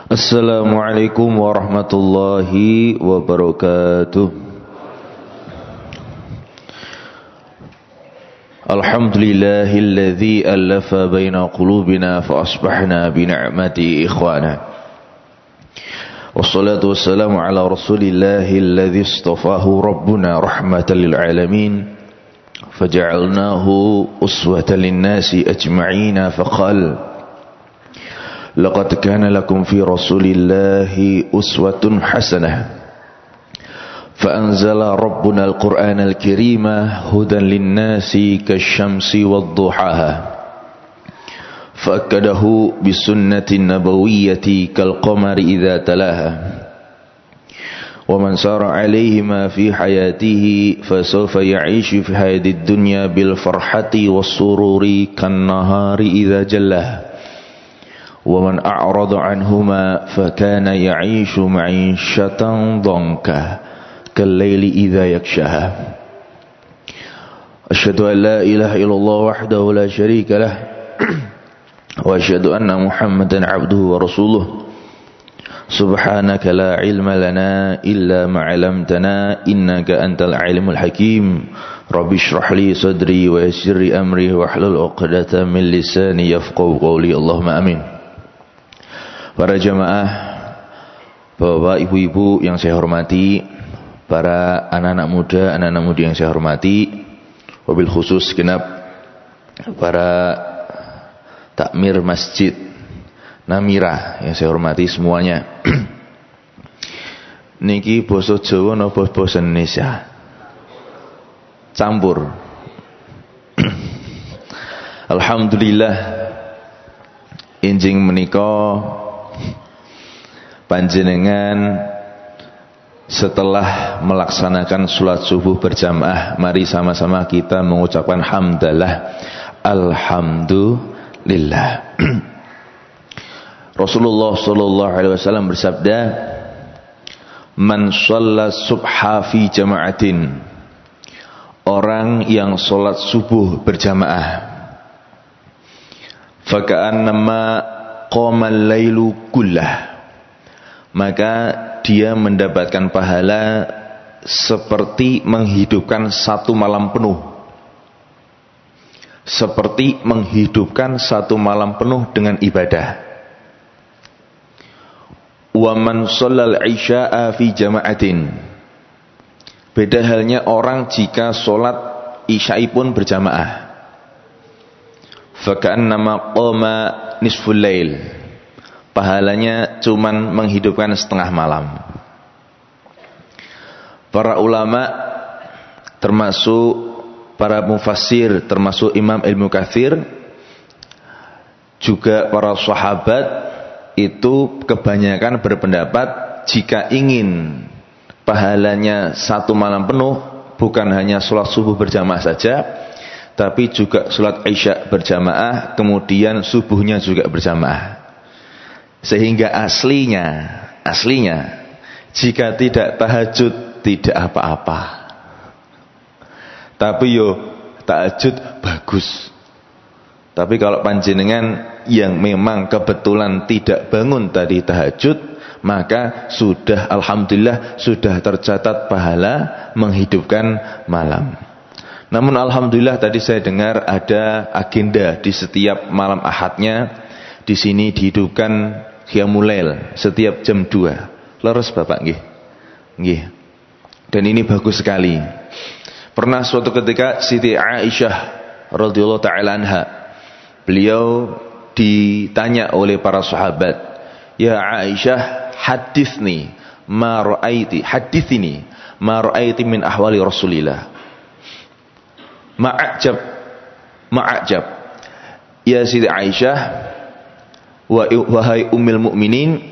Assalamualaikum warahmatullahi wabarakatuh. Alhamdulillahilladzi allafa baina qulubina fa asbahna bi ni'mati ikhwana. Wassalatu wassalamu ala rasulillahilladzi istafahu rabbuna rahmatan lil alamin faja'alnahu uswatan lin nasi ajma'ina faqala laqad kana lakum fi rasulillahi uswatun hasanah فأنزل ربنا القرآن الكريم هدى للناس كالشمس والضحاها فأكده بالسنة النبوية كالقمر إذا تلاها ومن سار عليهما في حياته فسوف يعيش في هذه الدنيا بالفرحة والسرور كالنهار إذا جلاها ومن أعرض عنهما فكان يعيش معيشة ضنكا كالليل إذا يغشاها أشهد أن لا إله إلا الله وحده لا شريك له وأشهد أن محمدا عبده ورسوله سبحانك لا علم لنا إلا ما علمتنا إنك أنت العليم الحكيم رب اشرح لي صدري ويسر لي أمري واحلل عقدة من لساني يفقهوا قولي اللهم آمين. Para jamaah, bapak, ibu-ibu yang saya hormati, para anak-anak muda, anak-anak mudi yang saya hormati, wabil khusus genap para takmir masjid Namira yang saya hormati semuanya. Niki basa Jawa napa basa Indonesia? Campur. Alhamdulillah injing menika panjenengan setelah melaksanakan sholat subuh berjamaah, mari sama-sama kita mengucapkan hamdalah, alhamdulillah. Rasulullah sallallahu alaihi wasallam bersabda, man shalla subha fi jama'atin, orang yang sholat subuh berjamaah, faka'annama qama al-lailu kullah, maka dia mendapatkan pahala seperti menghidupkan satu malam penuh. Seperti menghidupkan satu malam penuh dengan ibadah. Wa man shallal isya'a fi jama'atin, beda halnya orang jika sholat isya'i pun berjamaah. Faka'annama qama nisful lail, pahalanya cuman menghidupkan setengah malam. Para ulama termasuk para mufassir, termasuk Imam Ibnu Katsir, juga para sahabat itu kebanyakan berpendapat jika ingin pahalanya satu malam penuh, bukan hanya sholat subuh berjamaah saja, tapi juga sholat isya berjamaah, kemudian subuhnya juga berjamaah. Sehingga aslinya jika tidak tahajud tidak apa-apa, tapi tahajud bagus. Tapi kalau panjenengan yang memang kebetulan tidak bangun tadi tahajud, maka sudah alhamdulillah sudah tercatat pahala menghidupkan malam. Namun alhamdulillah tadi saya dengar ada agenda di setiap malam Ahadnya di sini dihidupkan Qiyamul Lail setiap jam 2. Leres Bapak nggih? Nggih. Dan ini bagus sekali. Pernah suatu ketika Siti Aisyah radhiyallahu taala anha, beliau ditanya oleh para sahabat, "Ya Aisyah, hadithni ma ra'aiti, hadithini ma ra'aiti min ahwali Rasulillah." Ma'ajab. Ya Siti Aisyah, wahai ummul mukminin,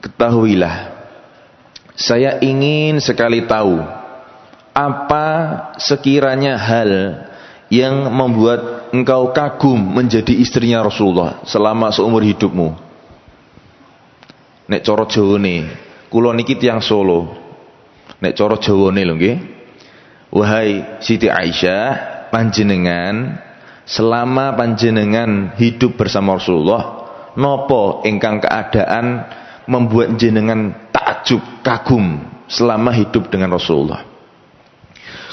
ketahuilah, saya ingin sekali tahu apa sekiranya hal yang membuat engkau kagum menjadi istrinya Rasulullah selama seumur hidupmu. Nek cara Jawane, kula niki tiyang Solo. Nek cara Jawane lho nggih. Wahai Siti Aisyah, panjenengan selama panjenengan hidup bersama Rasulullah, nopo ingkang keadaan membuat jenengan takjub kagum selama hidup dengan Rasulullah?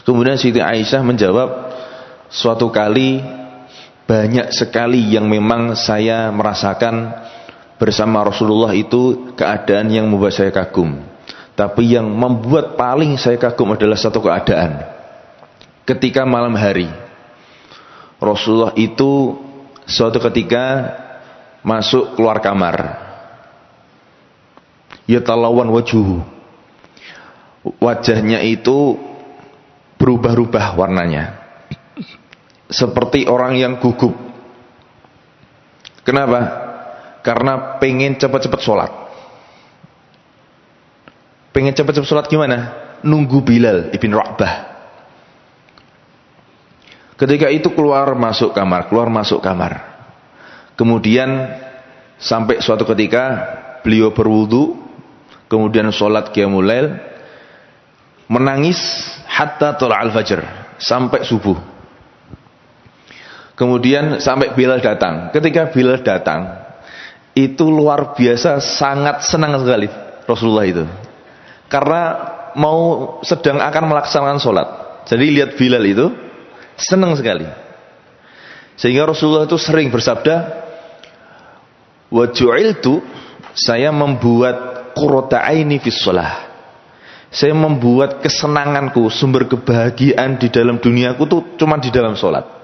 Kemudian Siti Aisyah menjawab, suatu kali banyak sekali yang memang saya merasakan bersama Rasulullah itu keadaan yang membuat saya kagum. Tapi yang membuat paling saya kagum adalah satu keadaan. Ketika malam hari, Rasulullah itu suatu ketika masuk keluar kamar. Yatalawan wajuhu. Wajahnya itu berubah-ubah warnanya. Seperti orang yang gugup. Kenapa? Karena pengen cepat-cepat sholat. Pengen cepat-cepat sholat gimana? Nunggu Bilal ibn Rabah. Ketika itu keluar masuk kamar. Kemudian sampai suatu ketika beliau berwudu, kemudian sholat qiyamul lail, menangis hatta tola'al fajr, sampai subuh. Kemudian sampai Bilal datang. Ketika Bilal datang, itu luar biasa, sangat senang sekali Rasulullah itu. Karena sedang akan melaksanakan sholat. Jadi lihat Bilal itu senang sekali. Sehingga Rasulullah itu sering bersabda, wa ju'iltu, saya membuat qurrata aini fis shalah. Saya membuat kesenanganku, sumber kebahagiaan di dalam duniaku tuh cuma di dalam sholat.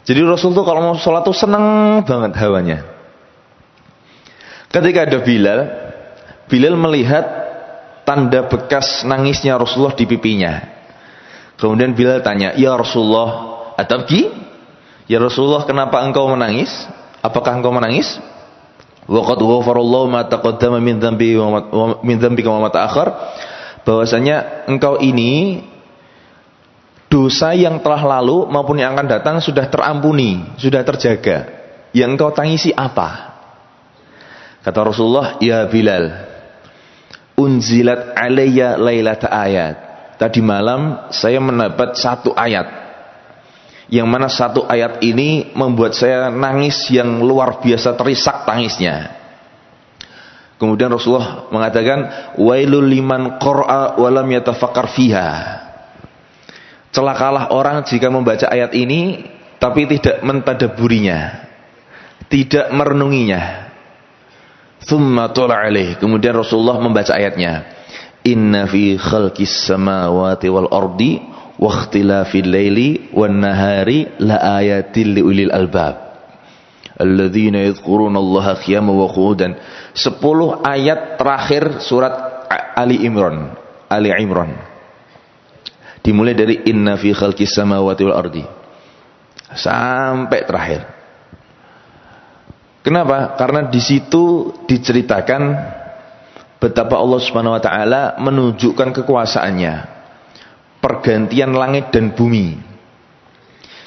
Jadi Rasul tuh kalau mau sholat tuh senang banget hawanya. Ketika ada Bilal melihat tanda bekas nangisnya Rasulullah di pipinya. Kemudian Bilal tanya, ya Rasulullah, atabki? Ya Rasulullah, kenapa engkau menangis? Apakah engkau menangis? Wa qad ghafarallahu ma taqaddama min dzambika wa ma ta'akhkhar. Bahwasanya engkau ini dosa yang telah lalu maupun yang akan datang sudah terampuni, sudah terjaga. Yang engkau tangisi apa? Kata Rasulullah, ya Bilal, unzilat alayya lailata ayat. Tadi malam saya mendapat satu ayat, yang mana satu ayat ini membuat saya nangis yang luar biasa, terisak tangisnya. Kemudian Rasulullah mengatakan, wailul liman qara'a wa lam yatafakkar fiha. Celakalah orang jika membaca ayat ini tapi tidak mentadaburinya, tidak merenunginya. Thumma tala alaih. Kemudian Rasulullah membaca ayatnya, inna fi khalqis samawati wal ardi wa ikhtilafil laili wan nahari la ayatil liulil albab alladzina yadhkurunallaha qiyaman wa qu'udan. 10 ayat terakhir surat Ali Imran. Dimulai dari inna fi khalqis samawati wal ardi sampai terakhir. Kenapa? Karena di situ diceritakan betapa Allah Subhanahu wa taala menunjukkan kekuasaannya, pergantian langit dan bumi.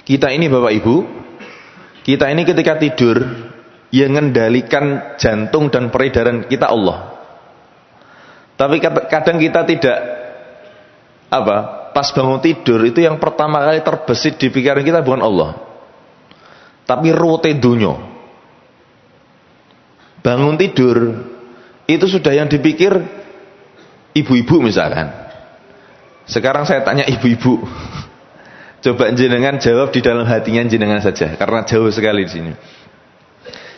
Kita ini Bapak Ibu, kita ini ketika tidur yang mengendalikan jantung dan peredaran kita Allah. Tapi kadang kita tidak pas bangun tidur itu yang pertama kali terbesit di pikiran kita bukan Allah, tapi rute dunya. Bangun tidur itu sudah yang dipikir ibu-ibu misalkan. Sekarang saya tanya ibu-ibu, coba jenengan jawab di dalam hatinya jenengan saja, karena jauh sekali di sini.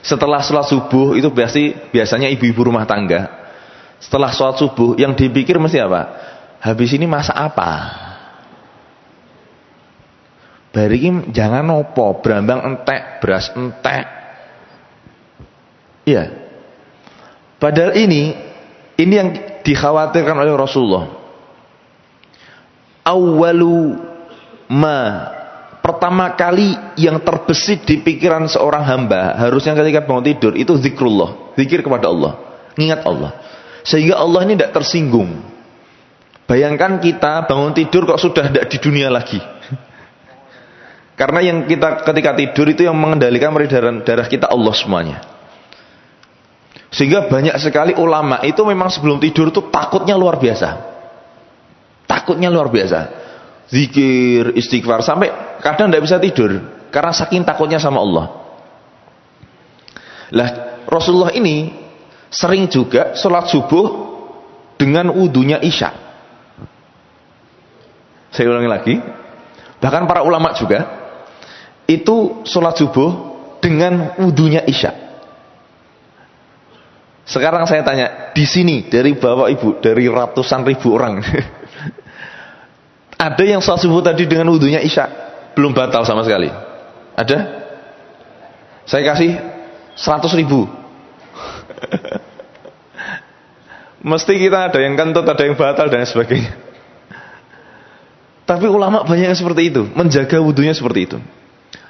Setelah sholat subuh itu biasanya ibu-ibu rumah tangga, setelah sholat subuh yang dipikir mesti apa? Habis ini masak apa? Barikin jangan opo, berambang entek, beras entek. Iya. Padahal ini yang dikhawatirkan oleh Rasulullah. Awwalu ma, pertama kali yang terbesit di pikiran seorang hamba harusnya ketika bangun tidur itu zikrullah, zikir kepada Allah, ingat Allah. Sehingga Allah ini tidak tersinggung. Bayangkan kita bangun tidur kok sudah tidak di dunia lagi. Karena yang kita ketika tidur itu yang mengendalikan peredaran darah kita Allah semuanya. Sehingga banyak sekali ulama itu memang sebelum tidur itu takutnya luar biasa. Takutnya luar biasa. Zikir, istighfar, sampai kadang tidak bisa tidur karena saking takutnya sama Allah. Lah Rasulullah ini sering juga sholat subuh dengan wudunya Isya. Saya ulangi lagi, bahkan para ulama juga itu sholat subuh dengan wudunya Isya. Sekarang saya tanya, di sini dari bapak ibu, dari ratusan ribu orang ada yang sholat subuh tadi dengan wudunya Isya belum batal sama sekali? Ada? Saya kasih 100.000. Mesti kita ada yang kentut, ada yang batal dan sebagainya. Tapi ulama banyak yang seperti itu, menjaga wudunya seperti itu.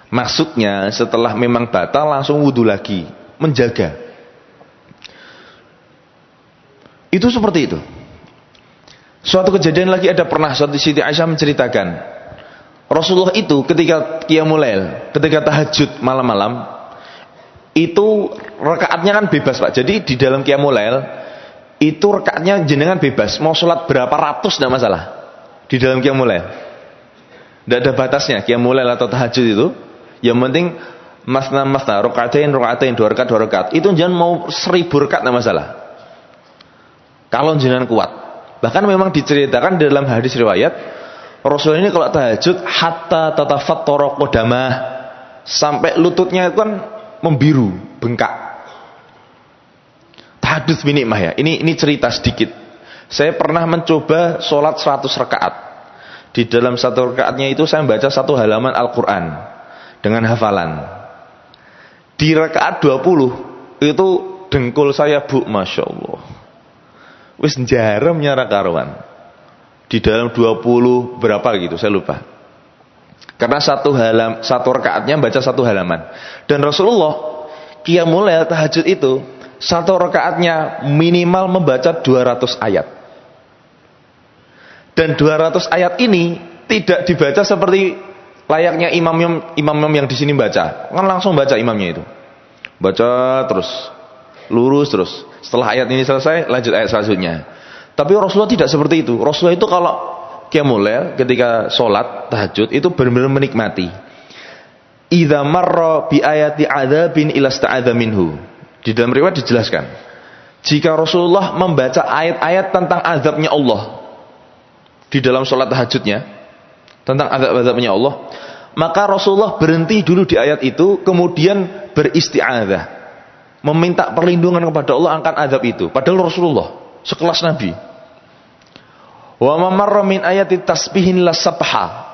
Maksudnya setelah memang batal langsung wudu lagi, menjaga. Itu seperti itu. Suatu kejadian lagi ada pernah suatu Siti Aisyah menceritakan, Rasulullah itu ketika qiyamul lail, ketika tahajud malam-malam, itu rakaatnya kan bebas Pak. Jadi di dalam qiyamul lail itu rakaatnya jenengan bebas. Mau sholat berapa ratus tidak masalah. Di dalam qiyamul lail tidak ada batasnya. Qiyamul lail atau tahajud itu yang penting masna, rakaatain, 2 rakaat. Itu jangan mau 1000 rakaat tidak masalah. Kalau jenengan kuat. Bahkan memang diceritakan dalam hadis riwayat Rasul ini kalau tahajud hatta tatafattara qadamah, sampai lututnya itu kan membiru, bengkak. Tahajud binikmah ya. Ini cerita sedikit. Saya pernah mencoba sholat 100 rakaat. Di dalam satu rakaatnya itu saya membaca 1 halaman Al-Quran dengan hafalan. Di rakaat 20 itu dengkul saya Bu, Masya Allah, wis jarem nyara karuan. Di dalam 20 berapa gitu, saya lupa. Karena satu rakaatnya baca 1 halaman. Dan Rasulullah qiyamul lail tahajud itu 1 rakaatnya minimal membaca 200 ayat. Dan 200 ayat ini tidak dibaca seperti layaknya imam yang di sini baca. Kan langsung baca imamnya itu. Baca terus, lurus terus. Setelah ayat ini selesai, lanjut ayat selanjutnya. Tapi Rasulullah tidak seperti itu. Rasulullah itu kalau qiyamul lail ketika sholat tahajud itu benar-benar menikmati. Idza marra bi ayati adzabin ilasta'adza minhu. Di dalam riwayat dijelaskan, jika Rasulullah membaca ayat-ayat tentang azabnya Allah di dalam sholat tahajudnya, tentang azab-azabnya Allah, maka Rasulullah berhenti dulu di ayat itu, kemudian beristi'adzah, meminta perlindungan kepada Allah akan azab itu. Padahal Rasulullah sekelas Nabi. Wa mamarra min ayati tasbihin lasabha.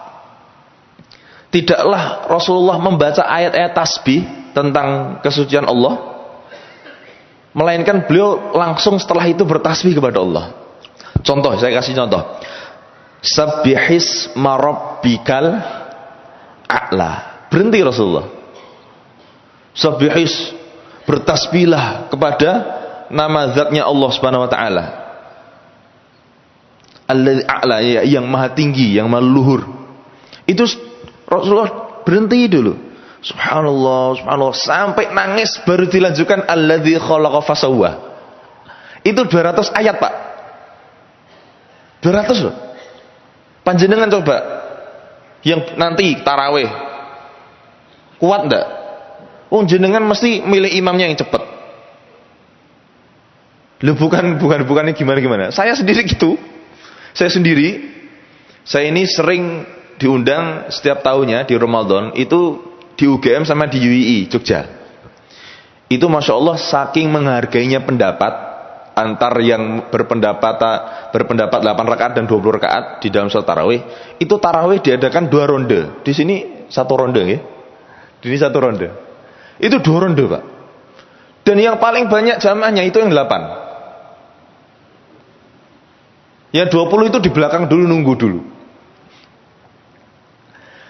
Tidaklah Rasulullah membaca ayat-ayat tasbih tentang kesucian Allah, melainkan beliau langsung setelah itu bertasbih kepada Allah. Contoh, saya kasih contoh. Sabbihis marabbikal a'la. Berhenti Rasulullah. Sabbihis, bertasbihlah kepada nama zatnya Allah Subhanahu wa taala. Alladzi a'la, yang maha tinggi, yang maha luhur. Itu Rasulullah berhenti dulu. Subhanallah, subhanallah, sampai nangis baru dilanjutkan alladzi khalaqa fasawwa. Itu 200 ayat, Pak. 200 loh. Panjenengan coba yang nanti tarawih kuat enggak? Jenengan mesti milih imamnya yang cepat. Lu bukannya gimana. Saya sendiri gitu. Saya ini sering diundang setiap tahunnya di Ramadan itu di UGM sama di UII Jogja. Itu Masya Allah saking menghargainya pendapat antar yang berpendapat 8 rakaat dan 20 rakaat di dalam sholat tarawih. Itu tarawih diadakan 2 ronde. Di sini 1 ronde ya. Di sini 1 ronde. Itu 2 ronde, Pak. Dan yang paling banyak jamaahnya itu yang 8. Yang 20 itu di belakang dulu, nunggu dulu.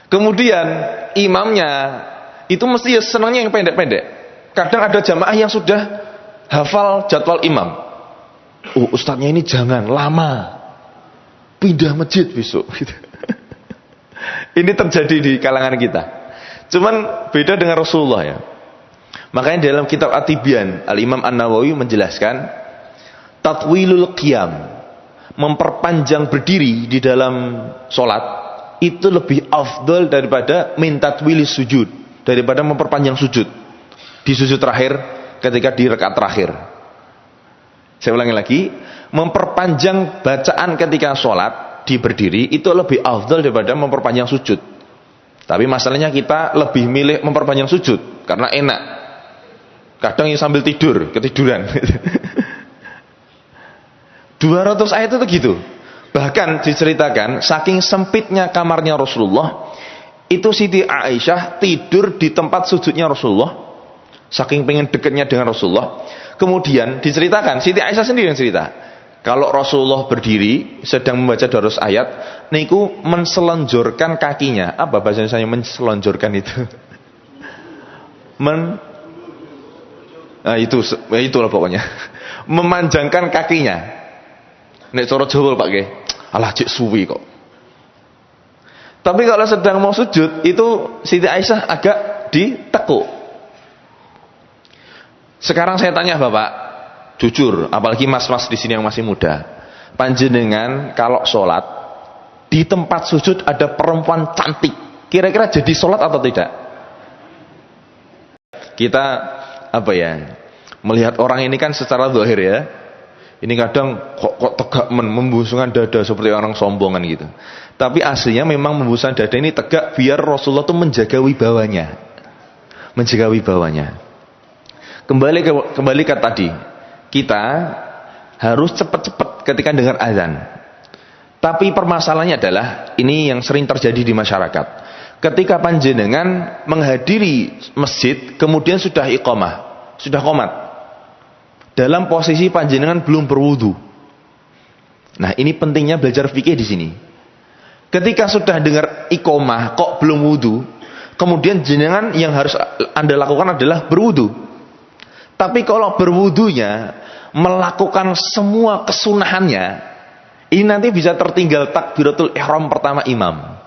Kemudian imamnya itu mesti senangnya yang pendek-pendek. Kadang ada jamaah yang sudah hafal jadwal imam. Ustadznya ini jangan lama, pindah masjid besok. Ini terjadi di kalangan kita. Cuman beda dengan Rasulullah ya. Makanya dalam kitab At-Tibyan, Al-Imam An-Nawawi menjelaskan tatwilul qiyam, memperpanjang berdiri di dalam sholat itu lebih afdal daripada min tatwilis sujud, daripada memperpanjang sujud. Di sujud terakhir ketika di rakaat terakhir. Saya ulangi lagi, memperpanjang bacaan ketika sholat di berdiri itu lebih afdal daripada memperpanjang sujud. Tapi masalahnya kita lebih milih memperpanjang sujud karena enak. Kadang yang sambil tidur, ketiduran. 200 ayat itu gitu. Bahkan diceritakan saking sempitnya kamarnya Rasulullah, itu Siti Aisyah tidur di tempat sujudnya Rasulullah. Saking pengen dekatnya dengan Rasulullah. Kemudian diceritakan, Siti Aisyah sendiri yang cerita, kalau Rasulullah berdiri sedang membaca 200 ayat, niku menselonjorkan kakinya. Apa bahasa Indonesia menselonjorkan itu? Nah itulah pokoknya. Memanjangkan kakinya. Nek cara Jawa Pak nggih. Alah cek suwi kok. Tapi kalau sedang mau sujud itu Siti Aisyah agak ditekuk. Sekarang saya tanya Bapak, jujur, apalagi mas-mas di sini yang masih muda, panjenengan kalau sholat di tempat sujud ada perempuan cantik, kira-kira jadi sholat atau tidak? Kita melihat orang ini kan secara zahir ya, ini kadang kok tegak membusungkan dada seperti orang sombongan gitu. Tapi aslinya memang membusungkan dada ini tegak biar Rasulullah itu menjaga wibawanya, Kembali ke tadi, kita harus cepat-cepat ketika dengar azan. Tapi permasalahannya adalah ini yang sering terjadi di masyarakat. Ketika panjenengan menghadiri masjid, kemudian sudah iqamah, sudah qomat, dalam posisi panjenengan belum berwudu. Nah, ini pentingnya belajar fikih di sini. Ketika sudah dengar iqamah kok belum wudu, kemudian jenengan yang harus Anda lakukan adalah berwudu. Tapi kalau berwudunya melakukan semua kesunahannya, ini nanti bisa tertinggal takbiratul ihram pertama imam.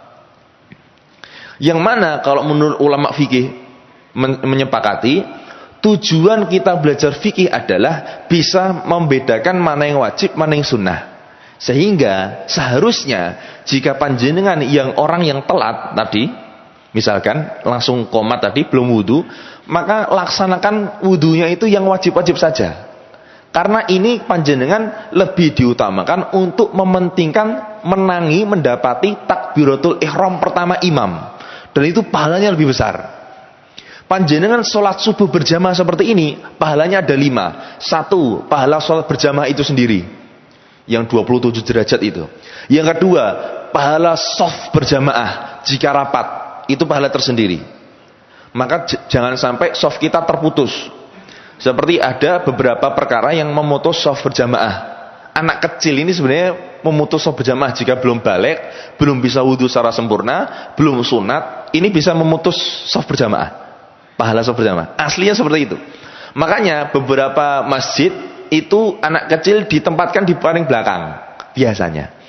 Yang mana kalau menurut ulama fikih menyepakati, tujuan kita belajar fikih adalah bisa membedakan mana yang wajib, mana yang sunnah. Sehingga seharusnya jika panjenengan yang orang yang telat tadi, misalkan langsung qomat tadi belum wudu, maka laksanakan wudunya itu yang wajib-wajib saja. Karena ini panjenengan lebih diutamakan untuk mementingkan mendapati takbiratul ihram pertama imam. Dan itu pahalanya lebih besar. Panjenengan sholat subuh berjamaah seperti ini, pahalanya ada 5. 1, pahala sholat berjamaah itu sendiri, yang 27 derajat itu. Yang kedua, pahala shaf berjamaah jika rapat, itu pahala tersendiri. Maka jangan sampai shaf kita terputus. Seperti ada beberapa perkara yang memutus shaf berjamaah. Anak kecil ini sebenarnya memutus shaf berjamaah jika belum balik, belum bisa wudu secara sempurna, belum sunat, ini bisa memutus shaf berjamaah, pahala shaf berjamaah. Aslinya seperti itu. Makanya beberapa masjid itu anak kecil ditempatkan di paling belakang biasanya.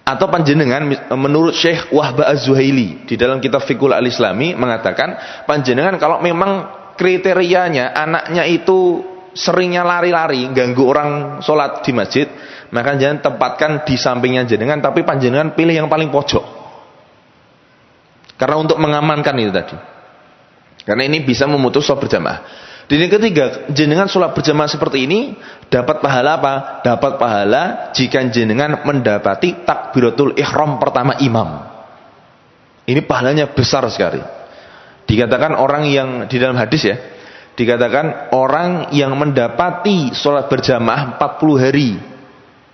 Atau panjenengan menurut Syekh Wahbah Az-Zuhaili di dalam kitab Fiqhul Al-Islami mengatakan, panjenengan kalau memang kriterianya anaknya itu seringnya lari-lari ganggu orang sholat di masjid, maka jangan tempatkan di sampingnya jenengan, tapi panjenengan pilih yang paling pojok, karena untuk mengamankan itu tadi. Karena ini bisa memutus sholat berjamaah. Dan yang ketiga, jenengan sholat berjamaah seperti ini dapat pahala apa? Dapat pahala jika jenengan mendapati takbiratul ihram pertama imam. Ini pahalanya besar sekali. Dikatakan orang yang di dalam hadis ya, dikatakan orang yang mendapati sholat berjamaah 40 hari,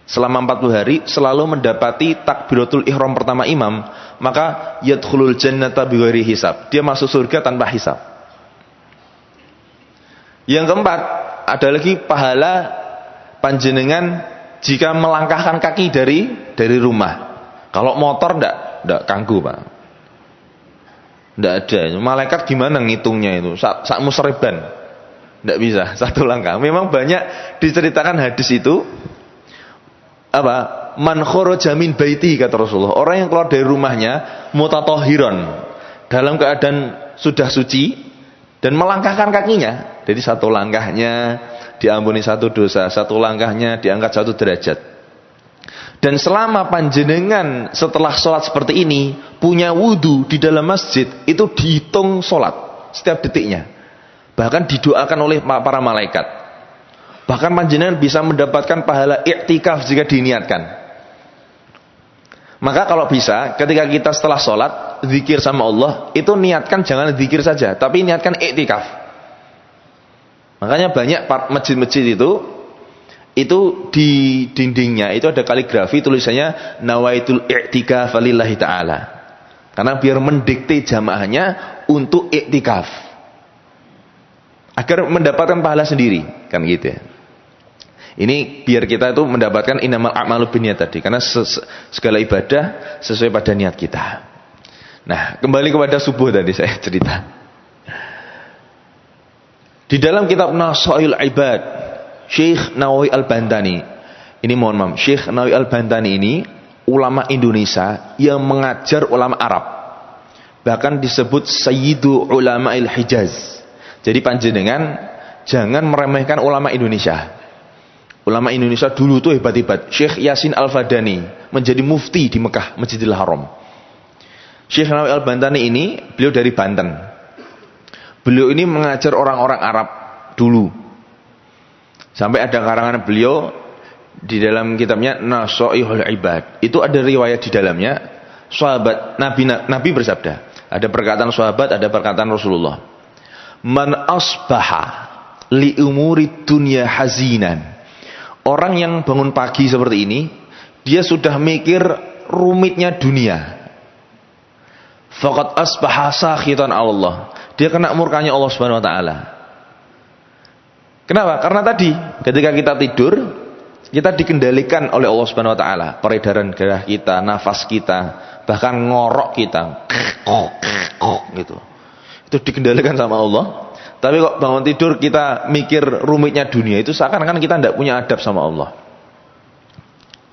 selama 40 hari selalu mendapati takbiratul ihram pertama imam, maka yadkhulul jannata bighairi hisab, dia masuk surga tanpa hisab. Yang keempat, ada lagi pahala panjenengan jika melangkahkan kaki dari rumah. Kalau motor enggak ganggu, Pak. Enggak ada. Malaikat gimana ngitungnya itu? Sak musriban. Enggak bisa, satu langkah. Memang banyak diceritakan hadis itu. Man kharaja min baiti, kata Rasulullah. Orang yang keluar dari rumahnya mutatahhiran, dalam keadaan sudah suci, dan melangkahkan kakinya, jadi satu langkahnya diampuni satu dosa, satu langkahnya diangkat satu derajat. Dan selama panjenengan setelah sholat seperti ini punya wudu di dalam masjid, itu dihitung sholat setiap detiknya. Bahkan didoakan oleh para malaikat. Bahkan panjenengan bisa mendapatkan pahala i'tikaf jika diniatkan. Maka kalau bisa, ketika kita setelah sholat zikir sama Allah, itu niatkan jangan zikir saja, tapi niatkan i'tikaf. Makanya banyak masjid-masjid itu di dindingnya itu ada kaligrafi tulisannya nawaitul i'tikaf lillahi ta'ala. Karena biar mendikte jamaahnya untuk i'tikaf. Agar mendapatkan pahala sendiri, kan gitu ya. Ini biar kita itu mendapatkan innamal a'malu binniyat tadi, karena segala ibadah sesuai pada niat kita. Nah, kembali kepada subuh tadi saya cerita. Di dalam kitab Nasail Ibad, Syekh Nawawi Al-Bantani, ini mohon maaf, Syekh Nawawi Al-Bantani ini ulama Indonesia yang mengajar ulama Arab. Bahkan disebut Sayyidu Ulama'il Hijaz. Jadi panjenengan jangan meremehkan ulama Indonesia. Ulama Indonesia dulu tuh hebat-hebat. Syekh Yasin Al-Fadani menjadi mufti di Mekah, Masjidil Haram. Syekh Nawawi Al-Bantani ini, beliau dari Banten. Beliau ini mengajar orang-orang Arab dulu. Sampai ada karangan beliau di dalam kitabnya Nasaihul Ibad. Itu ada riwayat di dalamnya. Sahabat Nabi bersabda. Ada perkataan sahabat, ada perkataan Rasulullah. Man asbaha li umuri dunya hazinan. Orang yang bangun pagi seperti ini, dia sudah mikir rumitnya dunia. Faqad asbaha sakhitan Allah. Dia kena murkanya Allah Subhanahu wa taala. Kenapa? Karena tadi ketika kita tidur, kita dikendalikan oleh Allah Subhanahu wa taala, peredaran darah kita, nafas kita, bahkan ngorok kita. Gitu. Itu dikendalikan sama Allah. Tapi kok bangun tidur kita mikir rumitnya dunia, itu seakan-akan kita tidak punya adab sama Allah.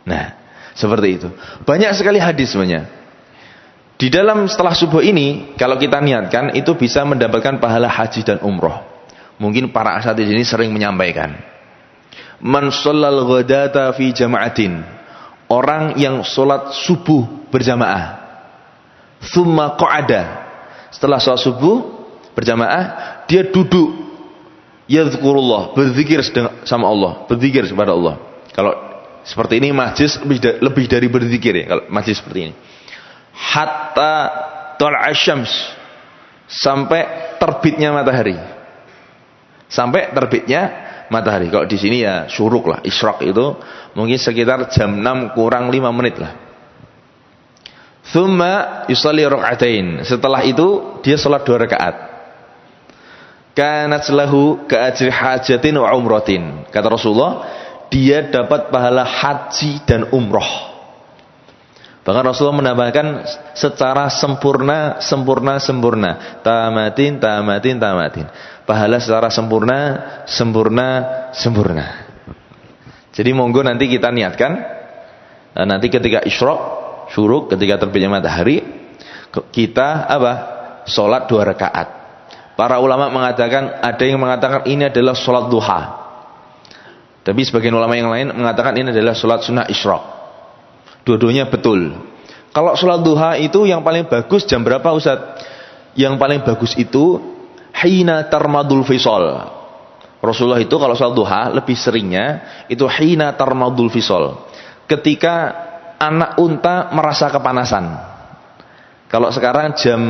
Nah, seperti itu. Banyak sekali hadis sebenarnya. Di dalam setelah subuh ini, kalau kita niatkan, itu bisa mendapatkan pahala haji dan umroh. Mungkin para asatidz ini sering menyampaikan. Man shallal ghadata fi jama'atin. Orang yang sholat subuh berjamaah. Tsumma qa'ada. Setelah sholat subuh berjamaah, dia duduk, yadhkurullah, berzikir sama Allah, berzikir kepada Allah. Kalau seperti ini majlis lebih dari berzikir ya, kalau majlis seperti ini. Hatta tal'a syams, sampai terbitnya matahari. Sampai terbitnya matahari. Kalau di sini ya syuruk lah, isyraq itu mungkin sekitar jam 6 kurang 5 menit lah. Tsumma yusalli raka'atain. Setelah itu dia salat 2 rakaat. Kanat lahu ka'ajri hajatin wa umratin. Kata Rasulullah, dia dapat pahala haji dan umroh. Bahkan Rasulullah menambahkan secara sempurna. Tamatin. Pahala secara sempurna. Jadi monggo nanti kita niatkan. Nanti ketika isyraq, syuruk, ketika terbitnya matahari, kita sholat 2 rakaat. Para ulama mengatakan, ada yang mengatakan ini adalah sholat duha. Tapi sebagian ulama yang lain mengatakan ini adalah sholat sunnah isyraq. Dua-duanya betul. Kalau sholat duha itu yang paling bagus jam berapa Ustaz? Yang paling bagus itu hina tarmadul fisol. Rasulullah itu kalau sholat duha lebih seringnya itu hina tarmadul fisol. Ketika anak unta merasa kepanasan. Kalau sekarang jam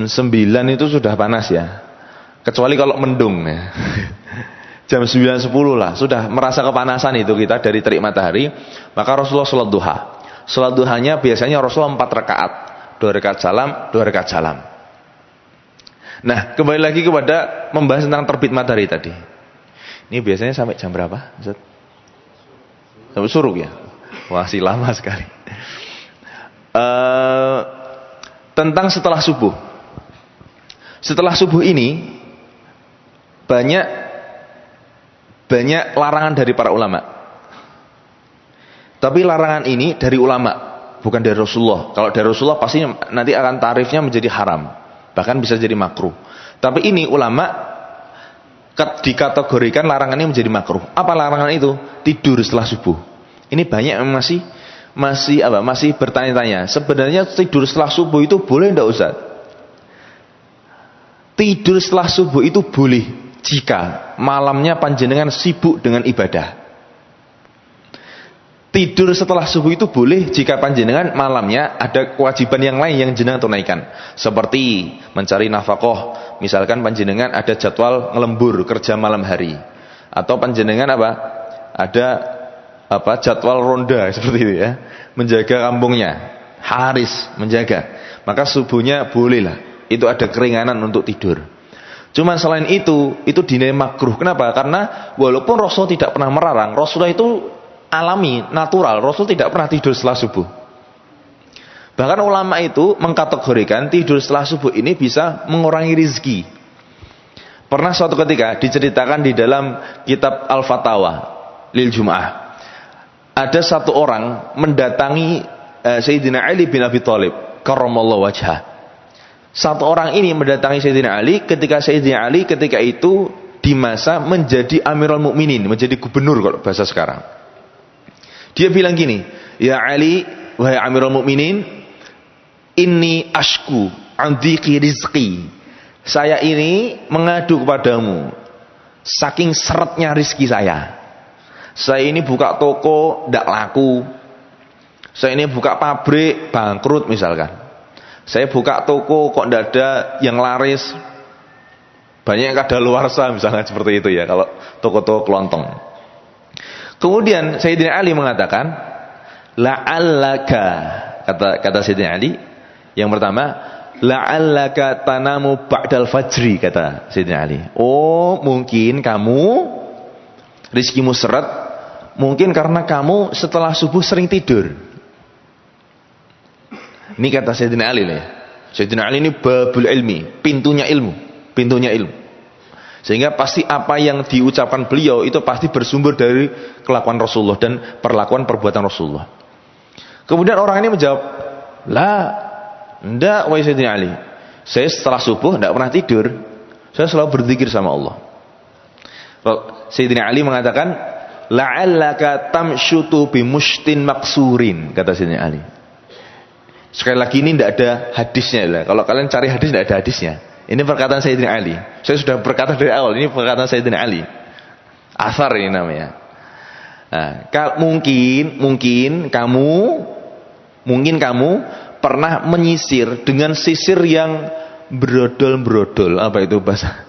9 itu sudah panas ya. Kecuali kalau mendung ya. Jam 9.10 lah sudah merasa kepanasan itu kita dari terik matahari. Maka Rasulullah sholat duha. Sholat duhanya biasanya Rasulullah 4 rakaat. 2 rakaat salam, 2 rakaat salam. Nah, kembali lagi kepada membahas tentang terbit matahari tadi. Ini biasanya sampai jam berapa? Sampai suruk ya? Masih lama sekali. Tentang setelah subuh. Setelah subuh ini banyak larangan dari para ulama. Tapi larangan ini dari ulama, bukan dari Rasulullah. Kalau dari Rasulullah pasti nanti akan tarifnya menjadi haram, bahkan bisa jadi makruh. Tapi ini ulama dikategorikan larangannya menjadi makruh. Apa larangan itu? Tidur setelah subuh. Ini banyak yang masih bertanya-tanya. Sebenarnya tidur setelah subuh itu boleh enggak Ustaz? Tidur setelah subuh itu boleh. jika malamnya panjenengan sibuk dengan ibadah. Tidur setelah subuh itu boleh jika panjenengan malamnya ada kewajiban yang lain yang jenengan tunaikan, seperti mencari nafkah. Misalkan panjenengan ada jadwal ngelembur kerja malam hari, atau panjenengan ada jadwal ronda seperti itu ya, menjaga kampungnya, haris menjaga, maka subuhnya bolehlah, itu ada keringanan untuk tidur. Cuman selain itu dinilai makruh. Kenapa? Karena walaupun Rasul tidak pernah melarang, Rasulullah itu alami, natural, Rasul tidak pernah tidur setelah subuh. Bahkan ulama itu mengkategorikan tidur setelah subuh ini bisa mengurangi rizki. Pernah suatu ketika diceritakan di dalam kitab Al-Fatawa Lil Jum'ah, ada satu orang mendatangi Sayyidina Ali bin Abi Thalib karramallahu wajhah. Satu orang ini mendatangi Sayyidina Ali ketika Sayyidina Ali ketika itu di masa menjadi Amirul Mukminin, menjadi gubernur kalau bahasa sekarang. Dia bilang gini, "Ya Ali, wahai Amirul Mukminin, inni ashku an dhiqi rizqi." Saya ini mengadu kepadamu saking seretnya rizki saya. Saya ini buka toko tidak laku. Saya ini buka pabrik bangkrut misalkan. Saya buka toko kok tidak ada yang laris. Banyak yang kadaluarsa misalnya seperti itu ya, kalau toko-toko kelontong. Kemudian Sayyidina Ali mengatakan, la'allaka, kata Sayyidina Ali, yang pertama, la'allaka tanamu ba'dal fajri, kata Sayyidina Ali. Oh, mungkin kamu rizkimu seret, mungkin karena kamu setelah subuh sering tidur. Ini kata Sayyidina Ali nih. Sayyidina Ali ini babul ilmi, pintunya ilmu. Sehingga pasti apa yang diucapkan beliau itu pasti bersumber dari kelakuan Rasulullah dan perbuatan Rasulullah. Kemudian orang ini menjawab, enggak wahai Sayyidina Ali. Saya setelah subuh enggak pernah tidur. Saya selalu berzikir sama Allah. Sayyidina Ali mengatakan, la'allaka tamshutu bimushtin maksurin, kata Sayyidina Ali. Sekali lagi ini enggak ada hadisnya lah. Kalau kalian cari hadis enggak ada hadisnya. Ini perkataan Sayyidina Ali. Saya sudah berkata dari awal, ini perkataan Sayyidina Ali. Asar ini namanya. Nah, mungkin kamu pernah menyisir dengan sisir yang brodol-brodol. Apa itu bahasa?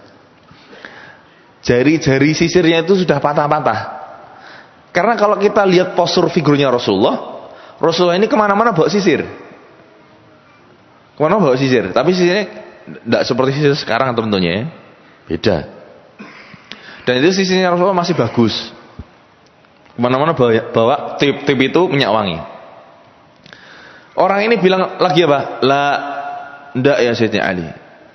Jari-jari sisirnya itu sudah patah-patah. Karena kalau kita lihat postur figurnya Rasulullah ini kemana-mana bawa sisir. Kemana-mana bawa sisir. Tapi sisirnya tidak seperti sisir sekarang tentunya ya. Beda. Dan itu sisirnya Rasulullah masih bagus. Kemana-mana bawa tip itu minyak wangi. Orang ini bilang lagi apa? Enggak ya Sayyidina Ali.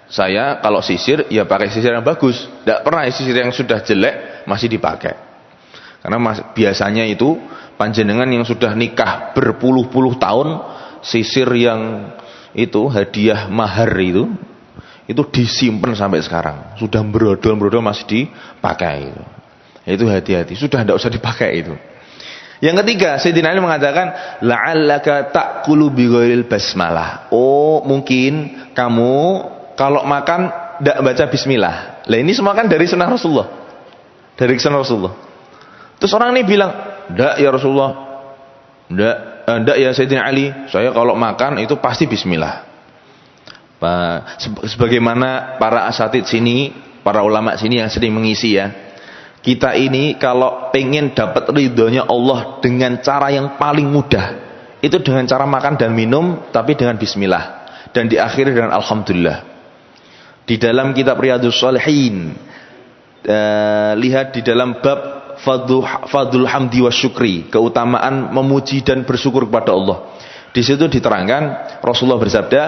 Saya kalau sisir ya pakai sisir yang bagus. Tidak pernah sisir yang sudah jelek masih dipakai. Karena biasanya itu panjenengan yang sudah nikah berpuluh-puluh tahun, sisir yang itu hadiah mahar itu disimpan sampai sekarang, sudah brodol masih dipakai. Itu hati-hati, sudah tidak usah dipakai itu. Yang ketiga, Sayyidina Ali mengatakan, la'allaka ta'kulu bighairil basmalah. Oh, mungkin kamu kalau makan tidak baca bismillah. Lah ini semua kan dari sunnah Rasulullah. Dari sunnah Rasulullah. Terus orang ini bilang, enggak ya Rasulullah. Enggak ya Sayyidina Ali, saya kalau makan itu pasti bismillah. Sebagaimana para asatid sini, para ulama sini yang sering mengisi ya, kita ini kalau pengen dapat ridhonya Allah dengan cara yang paling mudah, itu dengan cara makan dan minum tapi dengan bismillah, dan diakhiri dengan alhamdulillah. Di dalam kitab Riyadhus Shalihin, lihat di dalam bab fadlul hamdi wasyukri, keutamaan memuji dan bersyukur kepada Allah. Di situ diterangkan Rasulullah bersabda,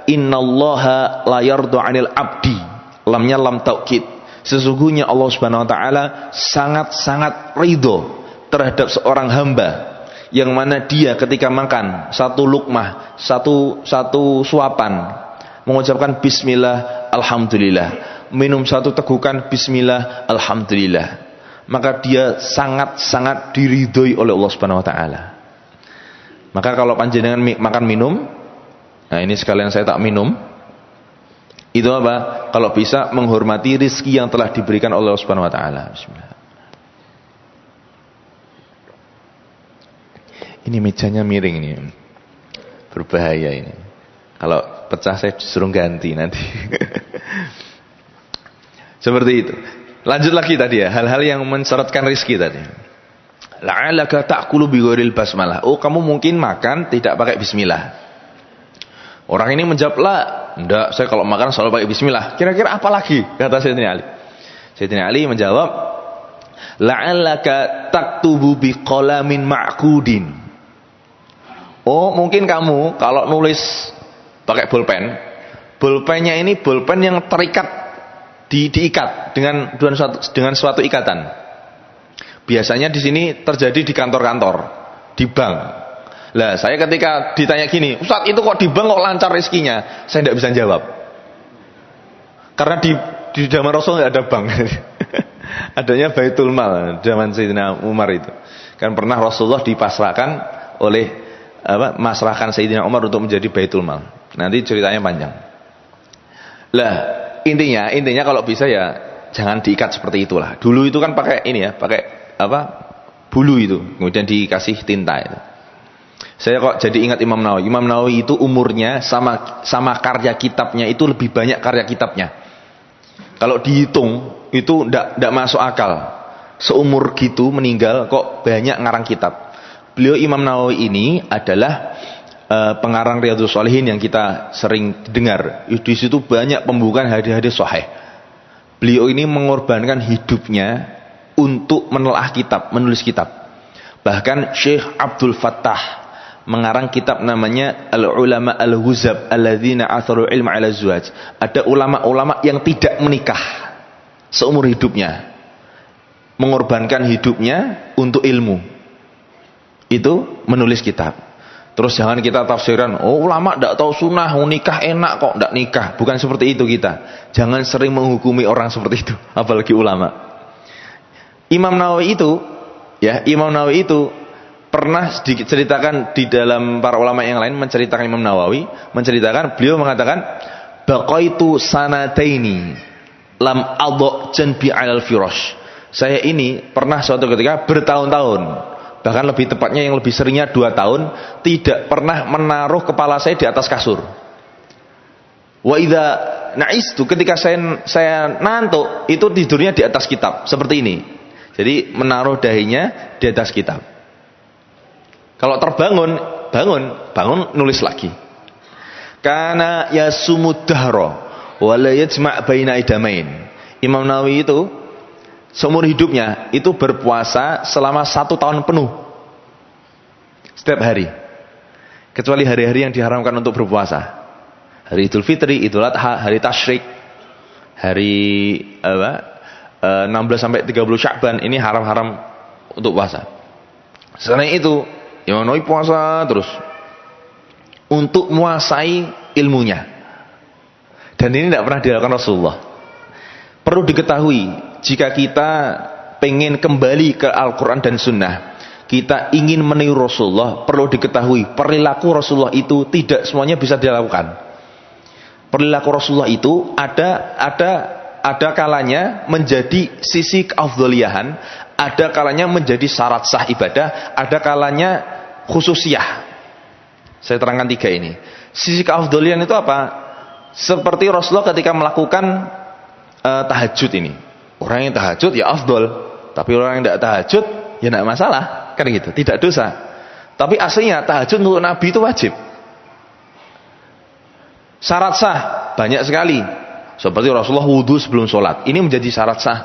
innallaha la yardu 'anil abdi, lamnya lam taukid, sesungguhnya Allah Subhanahu wa taala sangat-sangat ridho terhadap seorang hamba yang mana dia ketika makan satu lukmah, satu suapan mengucapkan bismillah alhamdulillah, minum satu tegukan bismillah alhamdulillah, maka dia sangat-sangat diridhoi oleh Allah Subhanahu wa taala. Maka kalau panjenengan makan minum, nah ini sekalian saya tak minum. Itu apa? Kalau bisa menghormati rizki yang telah diberikan oleh Allah Subhanahu wa taala. Bismillah. Ini mejanya miring ini. Berbahaya ini. Kalau pecah saya disuruh ganti nanti. Seperti itu. Lanjut lagi tadi ya, hal-hal yang mensyaratkan rizki tadi. La'alaka ta'kulu bi ghairil basmalah. Oh, kamu mungkin makan tidak pakai bismillah. Orang ini menjawab, "La, enggak, saya kalau makan selalu pakai bismillah." Kira-kira apa lagi? Kata Sayyidina Ali. Sayyidina Ali menjawab, "La'allaka taktubu bi qalamin ma'qudin." Oh, mungkin kamu kalau nulis pakai bolpen, bolpennya ini bolpen yang terikat diikat dengan suatu ikatan. Biasanya di sini terjadi di kantor-kantor, di bank. Lah, saya ketika ditanya gini, "Ustaz, itu kok di bank kok lancar rezekinya?" Saya tidak bisa jawab. Karena di zaman Rasul nggak ada bank. Adanya Baitul Mal zaman Sayyidina Umar itu. Kan pernah Rasulullah dipasrahkan oleh masrahkan Sayyidina Umar untuk menjadi Baitul Mal. Nanti ceritanya panjang. Lah, intinya kalau bisa ya jangan diikat seperti itulah. Dulu itu kan pakai ini ya, pakai bulu itu, kemudian dikasih tinta itu. Saya kok jadi ingat Imam Nawawi. Imam Nawawi itu umurnya sama karya kitabnya itu lebih banyak karya kitabnya. Kalau dihitung itu ndak masuk akal. Seumur gitu meninggal kok banyak ngarang kitab. Beliau Imam Nawawi ini adalah pengarang Riyadhus Shalihin yang kita sering dengar. Di situ banyak pembukaan hadis-hadis sahih. Beliau ini mengorbankan hidupnya untuk menelaah kitab, menulis kitab. Bahkan Syekh Abdul Fattah mengarang kitab namanya Al-Ulama Al-Huzab Alladzina Atharu Ilma 'ala Zuwaj. Ada ulama-ulama yang tidak menikah seumur hidupnya, mengorbankan hidupnya untuk ilmu. Itu menulis kitab. Terus jangan kita tafsiran, "Oh, ulama tidak tahu sunnah, nikah enak kok tidak nikah." Bukan seperti itu kita. Jangan sering menghukumi orang seperti itu, apalagi ulama. Imam Nawawi itu pernah diceritakan di dalam para ulama yang lain menceritakan Imam Nawawi, beliau mengatakan, "Baqaitu sanataini lam adha janbi 'alal firash." Saya ini pernah suatu ketika bertahun-tahun, bahkan lebih tepatnya yang lebih seringnya 2 tahun, tidak pernah menaruh kepala saya di atas kasur. Wa idza na'istu, ketika saya ngantuk, itu tidurnya di atas kitab, seperti ini. Jadi menaruh dahinya di atas kitab. Kalau terbangun, bangun nulis lagi. Kana yasumud dahra wa la yajma' baina idamain. Imam Nawawi itu seumur hidupnya itu berpuasa selama 1 tahun penuh. Setiap hari. Kecuali hari-hari yang diharamkan untuk berpuasa. Hari Idul Fitri, Idul Adha, hari Tasyrik, hari 16 sampai 30 Sya'ban, ini haram-haram untuk puasa. Selain itu, Imam Nawawi puasa terus untuk menguasai ilmunya. Dan ini tidak pernah dilakukan Rasulullah. Perlu diketahui, jika kita pengen kembali ke Al-Quran dan Sunnah, kita ingin meniru Rasulullah, perlu diketahui perilaku Rasulullah itu tidak semuanya bisa dilakukan. Perilaku Rasulullah itu ada kalanya menjadi sisi keafdhaliyahan, ada kalanya menjadi syarat sah ibadah, ada kalanya khususiyah. Saya terangkan 3 ini. Sisi keafdhaliyahan itu apa? Seperti Rasulullah ketika melakukan tahajud ini. Orang yang tahajud ya afdol, tapi orang yang tidak tahajud ya tidak masalah, kan gitu, tidak dosa. Tapi aslinya tahajud untuk Nabi itu wajib. Syarat sah banyak sekali. Seperti Rasulullah wudu sebelum sholat, ini menjadi syarat sah.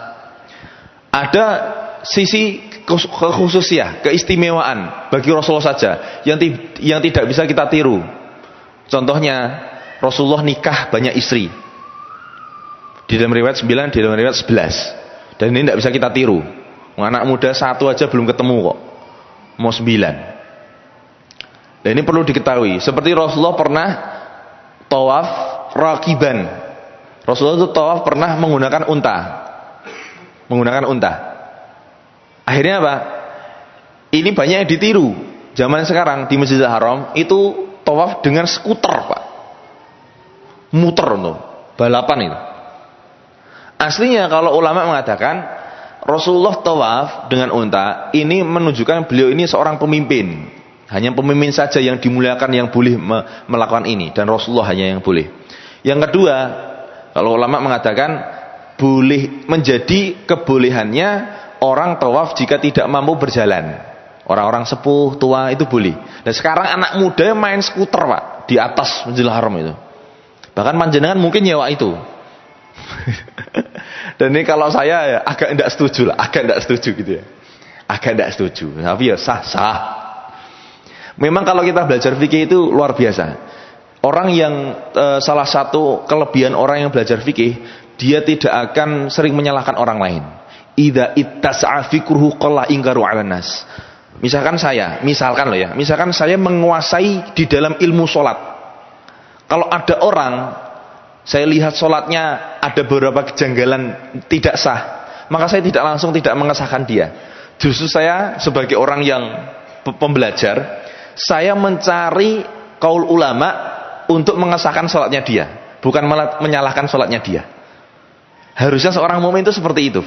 Ada sisi kekhususiah, keistimewaan bagi Rasulullah saja yang tidak bisa kita tiru. Contohnya Rasulullah nikah banyak istri. Di dalam riwayat 9, di dalam riwayat 11. Dan ini tidak bisa kita tiru. Anak muda 1 aja belum ketemu kok, mau 9. Dan ini perlu diketahui. Seperti Rasulullah pernah tawaf rakiban. Rasulullah itu tawaf pernah menggunakan unta. Akhirnya apa? Ini banyak yang ditiru. Zaman sekarang di Masjidil Haram itu tawaf dengan skuter, Pak. Muter tuh. balapan itu. Aslinya kalau ulama mengatakan Rasulullah tawaf dengan unta, ini menunjukkan beliau ini seorang pemimpin. Hanya pemimpin saja yang dimuliakan yang boleh melakukan ini, dan Rasulullah hanya yang boleh. Yang kedua, kalau ulama mengatakan boleh menjadi kebolehannya orang tawaf jika tidak mampu berjalan. Orang-orang sepuh, tua itu boleh. Dan sekarang anak muda main skuter, Pak, di atas Masjidil Haram itu. Bahkan panjenengan mungkin nyewa itu. Dan ini kalau saya ya agak tidak setuju lah, agak tidak setuju gitu ya. Agak tidak setuju. Tapi ya sah-sah. Memang kalau kita belajar fikih itu luar biasa. Orang yang salah satu kelebihan orang yang belajar fikih, dia tidak akan sering menyalahkan orang lain. Idza ittasa'a fikruhu qalla inkaru 'alan nas. Misalkan saya menguasai di dalam ilmu sholat. Kalau ada orang, saya lihat sholatnya ada beberapa kejanggalan tidak sah, maka saya tidak langsung tidak mengesahkan dia. Justru saya sebagai orang yang pembelajar, saya mencari kaul ulama untuk mengesahkan sholatnya dia, bukan malah menyalahkan sholatnya dia. Harusnya seorang mukmin itu seperti itu.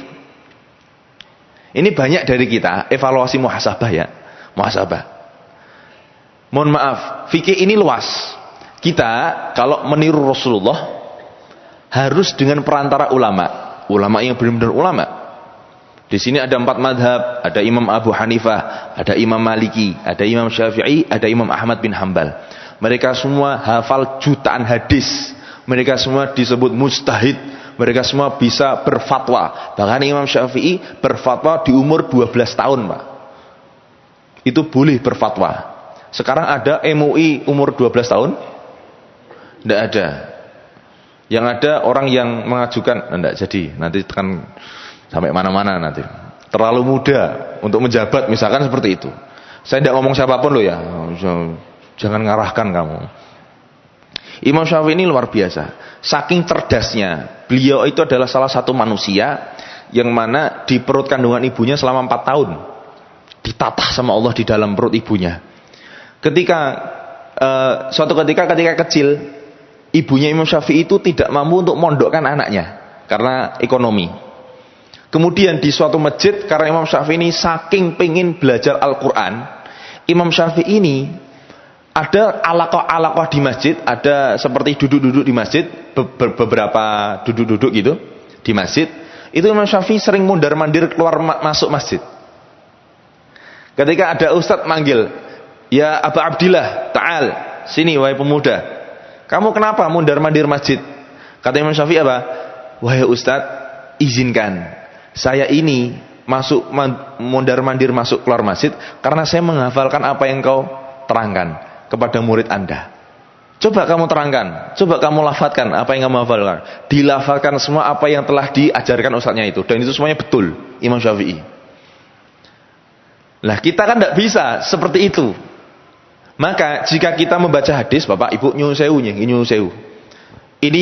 Ini banyak dari kita evaluasi muhasabah ya, muhasabah. Mohon maaf, fikih ini luas. Kita kalau meniru Rasulullah harus dengan perantara ulama yang benar-benar ulama. Di sini ada 4 madhab, ada Imam Abu Hanifah, ada Imam Maliki, ada Imam Syafi'i, ada Imam Ahmad bin Hambal. Mereka semua hafal jutaan hadis. Mereka semua disebut mujtahid. Mereka semua bisa berfatwa. Bahkan Imam Syafi'i berfatwa di umur 12 tahun, Pak. Itu boleh berfatwa. Sekarang ada MUI umur 12 tahun? Tidak ada. Yang ada orang yang mengajukan, tidak jadi. Nanti kan sampai mana-mana nanti. Terlalu muda untuk menjabat, misalkan seperti itu. Saya tidak ngomong siapapun loh ya. Jangan ngarahkan kamu. Imam Syafi'i ini luar biasa. Saking cerdasnya, beliau itu adalah salah satu manusia yang mana di perut kandungan ibunya selama 4 tahun. Ditatah sama Allah di dalam perut ibunya. Suatu ketika kecil, ibunya Imam Syafi'i itu tidak mampu untuk mondokkan anaknya karena ekonomi. Kemudian di suatu masjid, karena Imam Syafi'i ini saking pengen belajar Al-Quran, Imam Syafi'i ini ada alaqah di masjid, ada seperti duduk-duduk di masjid, beberapa duduk-duduk gitu di masjid. Itu Imam Syafi'i sering mondar-mandir keluar masuk masjid. Ketika ada ustadz manggil, ya Abu Abdillah, ta'al, sini wahai pemuda. Kamu kenapa mondar-mandir masjid? Kata Imam Syafi'i apa? Wahai ustadz, izinkan saya ini masuk mondar-mandir masuk keluar masjid karena saya menghafalkan apa yang kau terangkan kepada murid Anda. Coba kamu terangkan, coba kamu lafadzkan apa yang kamu hafalkan. Dilafadzkan semua apa yang telah diajarkan ustadznya itu, dan itu semuanya betul Imam Syafi'i. Lah kita kan tidak bisa seperti itu. Maka jika kita membaca hadis, Bapak Ibu nyuwun sewu. Ini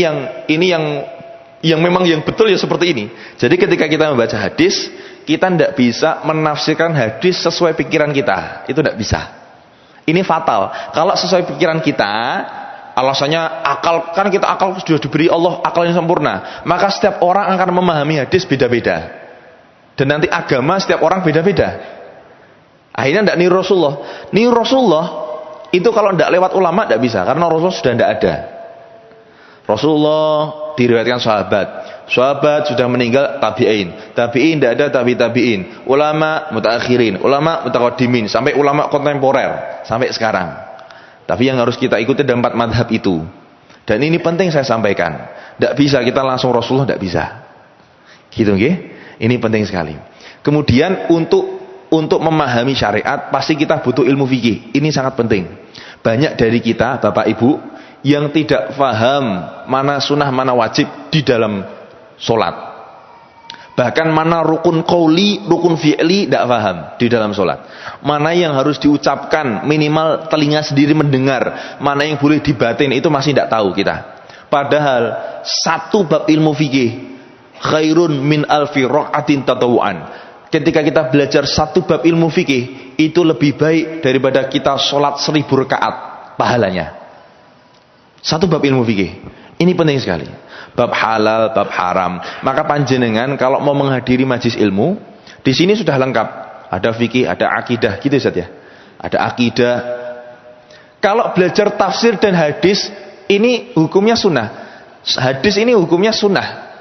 yang memang yang betul ya seperti ini. Jadi ketika kita membaca hadis, kita tidak bisa menafsirkan hadis sesuai pikiran kita. Itu tidak bisa. Ini fatal. Kalau sesuai pikiran kita, alasannya akal, kan kita akal sudah diberi Allah akal yang sempurna. Maka setiap orang akan memahami hadis beda-beda. Dan nanti agama setiap orang beda-beda. Akhirnya tidak niru Rasulullah. Niru Rasulullah itu kalau tidak lewat ulama tidak bisa, karena Rasulullah sudah tidak ada. Rasulullah diriwayatkan sahabat sudah meninggal, tabi'in tidak ada, tabi'in, ulama mutaakhirin, ulama mutaqaddimin, sampai ulama kontemporer sampai sekarang. Tapi yang harus kita ikuti ada 4 madhab itu. Dan ini penting saya sampaikan. Tidak bisa kita langsung Rasulullah, tidak bisa. Gitu nggih? Ini penting sekali. Kemudian untuk memahami syariat pasti kita butuh ilmu fikih. Ini sangat penting. Banyak dari kita, Bapak Ibu, yang tidak paham mana sunnah, mana wajib di dalam sholat. Bahkan mana rukun qauli, rukun fi'li tidak paham di dalam sholat. Mana yang harus diucapkan, minimal telinga sendiri mendengar. Mana yang boleh dibatin, itu masih tidak tahu kita. Padahal satu bab ilmu fikih khairun min alfi raqatin tatawuan. Ketika kita belajar satu bab ilmu fikih, itu lebih baik daripada kita sholat 1000 rakaat pahalanya. Satu bab ilmu fikih. Ini penting sekali. Bab halal, bab haram. Maka panjenengan kalau mau menghadiri majelis ilmu, di sini sudah lengkap. Ada fikih, ada akidah, gitu Ustaz ya. Ada akidah. Kalau belajar tafsir dan hadis, ini hukumnya sunnah. Hadis ini hukumnya sunnah.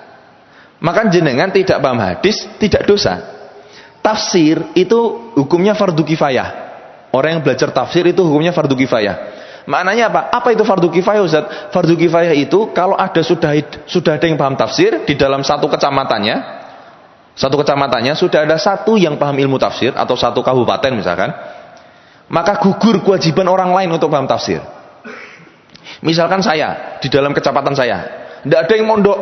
Maka jenengan tidak paham hadis, tidak dosa. Tafsir itu hukumnya fardu kifayah. Orang yang belajar tafsir itu hukumnya fardu kifayah. Maknanya apa? Apa itu fardu kifayah Ustaz? Fardu kifayah itu kalau ada sudah ada yang paham tafsir di dalam satu kecamatannya sudah ada satu yang paham ilmu tafsir atau satu kabupaten misalkan, maka gugur kewajiban orang lain untuk paham tafsir. Misalkan saya di dalam kecamatan saya, tidak ada yang mondok,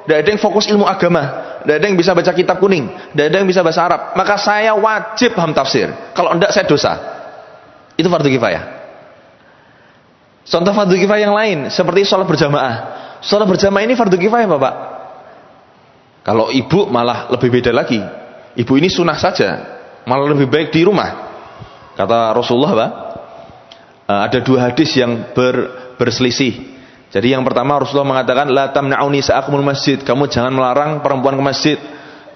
tidak ada yang fokus ilmu agama, tidak ada yang bisa baca kitab kuning, tidak ada yang bisa bahasa Arab, maka saya wajib paham tafsir. Kalau tidak saya dosa. Itu fardu kifayah. Contoh fardu kifayah yang lain seperti sholat berjamaah. Sholat berjamaah ini fardu kifayah Bapak. Kalau ibu malah lebih beda lagi. Ibu ini sunnah saja, malah lebih baik di rumah. Kata Rasulullah Pak, ada dua hadis yang berselisih. Jadi yang pertama Rasulullah mengatakan la tamna'uni sa'akumul masjid, kamu jangan melarang perempuan ke masjid.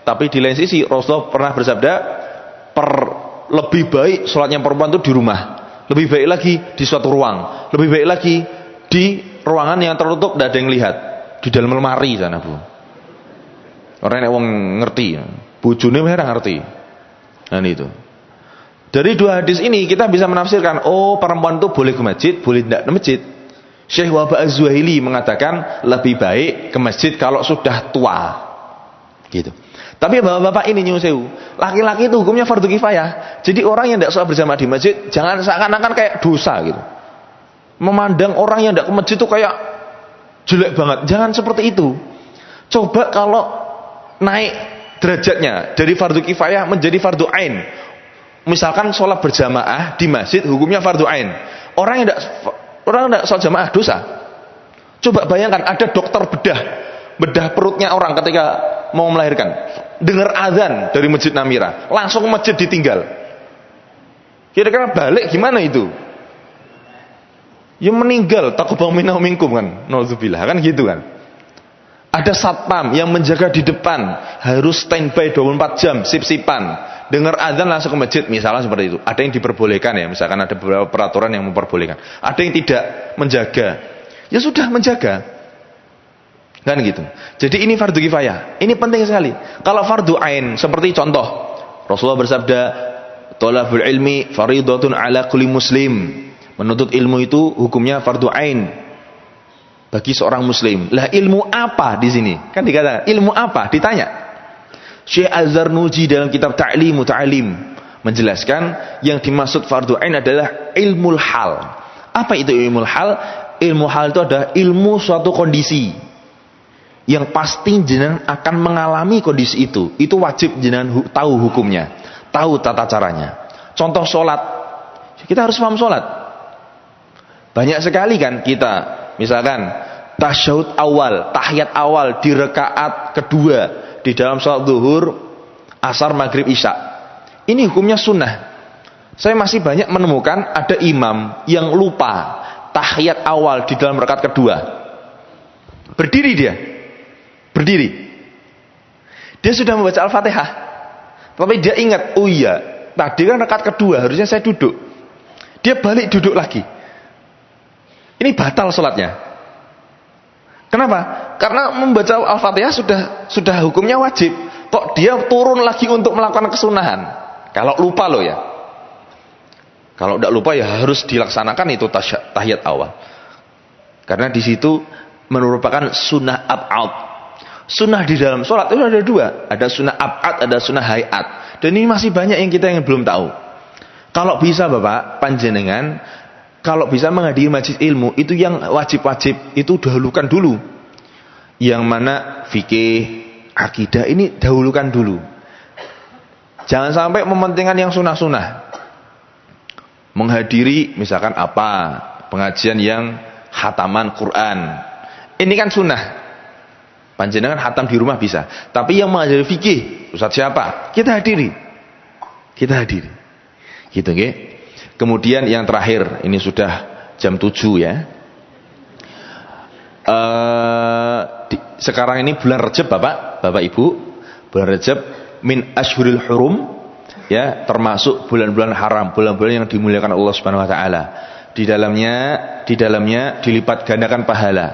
Tapi di lain sisi Rasulullah pernah bersabda, lebih baik sholatnya perempuan itu di rumah, lebih baik lagi di suatu ruang, lebih baik lagi di ruangan yang tertutup, tidak ada yang lihat, di dalam lemari sana Bu. Orang yang ngerti, bojone merah ngerti. Dan itu. Dari dua hadis ini kita bisa menafsirkan, oh perempuan itu boleh ke masjid, boleh tidak ke masjid. Syekh Wahbah Az-Zuhaili mengatakan lebih baik ke masjid kalau sudah tua. Gitu. Tapi bapak-bapak ini nyuruh sewu, laki-laki itu hukumnya fardu kifayah. Jadi orang yang tidak sholat berjamaah di masjid jangan seakan-akan kayak dosa gitu. Memandang orang yang tidak ke masjid itu kayak jelek banget. Jangan seperti itu. Coba kalau naik derajatnya dari fardu kifayah menjadi fardu ain. Misalkan sholat berjamaah di masjid hukumnya fardu ain. Orang yang tidak sholat jamaah dosa. Coba bayangkan ada dokter bedah perutnya orang ketika mau melahirkan, dengar azan dari Masjid Namira, langsung masjid ditinggal. Kira-kira balik gimana itu? Ya meninggal, taqabbal minna wa minkum kan. Nauzubillah kan gitu kan. Ada satpam yang menjaga di depan, harus standby 24 jam, sip-sipan. Dengar azan langsung ke masjid, misalnya seperti itu. Ada yang diperbolehkan ya, misalkan ada beberapa peraturan yang memperbolehkan. Ada yang tidak menjaga. Ya sudah menjaga. Kan gitu. Jadi ini fardu kifayah. Ini penting sekali. Kalau fardu ain seperti contoh Rasulullah bersabda, "Thalabul ilmi fardhatun ala kulli muslim." Menuntut ilmu itu hukumnya fardu ain bagi seorang muslim. Lah ilmu apa di sini? Kan dikatakan ilmu apa? Ditanya. Syekh Az-Zarnuji dalam kitab Ta'limu Ta'lim menjelaskan yang dimaksud fardu ain adalah ilmul hal. Apa itu ilmul hal? Ilmu hal itu adalah ilmu suatu kondisi yang pasti jenengan akan mengalami kondisi itu wajib jenengan tahu hukumnya, tahu tata caranya. Contoh sholat, kita harus paham sholat. Banyak sekali kan kita, misalkan tasyahud awal, tahiyat awal di rakaat kedua di dalam sholat zuhur, asar, maghrib, isya. Ini hukumnya sunnah. Saya masih banyak menemukan ada imam yang lupa tahiyat awal di dalam rakaat kedua. Berdiri dia. Dia sudah membaca Al-Fatihah, tapi dia ingat, oh iya, tadi kan rakaat kedua harusnya saya duduk. Dia balik duduk lagi. Ini batal sholatnya. Kenapa? Karena membaca Al-Fatihah sudah hukumnya wajib. Kok dia turun lagi untuk melakukan kesunahan? Kalau lupa loh ya. Kalau tidak lupa ya harus dilaksanakan itu tahiyat awal. Karena di situ merupakan sunnah ab'ad. Sunnah di dalam sholat itu ada dua. Ada sunnah ab'ad, ada sunnah hayat. Dan ini masih banyak yang kita yang belum tahu. Kalau bisa Bapak, panjenengan, kalau bisa menghadiri majelis ilmu, itu yang wajib-wajib, itu dahulukan dulu. Yang mana fikih, akidah, ini dahulukan dulu. Jangan sampai mementingkan yang sunnah-sunnah. Menghadiri misalkan apa, pengajian yang khataman Quran. Ini kan sunnah. Panjenengan khatam di rumah bisa. Tapi yang mengajari fikih, ustaz siapa? Kita hadiri. Gitu nggih. Kemudian yang terakhir, ini sudah jam 7 ya. sekarang ini bulan Rajab Bapak Ibu, bulan Rajab min ashhuril hurum, ya, termasuk bulan-bulan haram, bulan-bulan yang dimuliakan Allah Subhanahu wa taala. Di dalamnya dilipat gandakan pahala.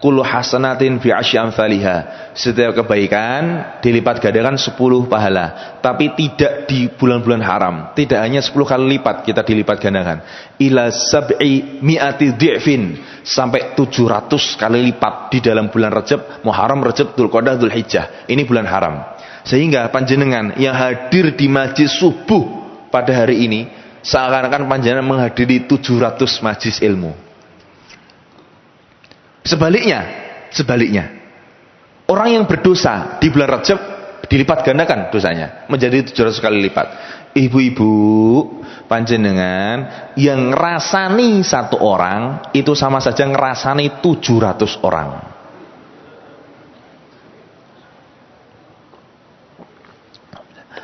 Kullu hasanatin fi asyi amsalha. Setiap kebaikan dilipat gandakan 10 pahala. Tapi tidak di bulan-bulan haram. Tidak hanya 10 kali lipat kita dilipat gandakan. Ila sab'i mi'ati dhi'fin. Sampai 700 kali lipat di dalam bulan Rajab, Muharram, Rajab, Dzulqa'dah, Dzulhijjah. Ini bulan haram. Sehingga panjenengan yang hadir di majlis subuh pada hari ini seakan-akan panjenengan menghadiri 700 majlis ilmu. Sebaliknya, orang yang berdosa di bulan Rajab dilipat gandakan dosanya menjadi 700 kali lipat. Ibu-ibu, panjenengan yang ngerasani satu orang itu sama saja ngerasani 700 orang.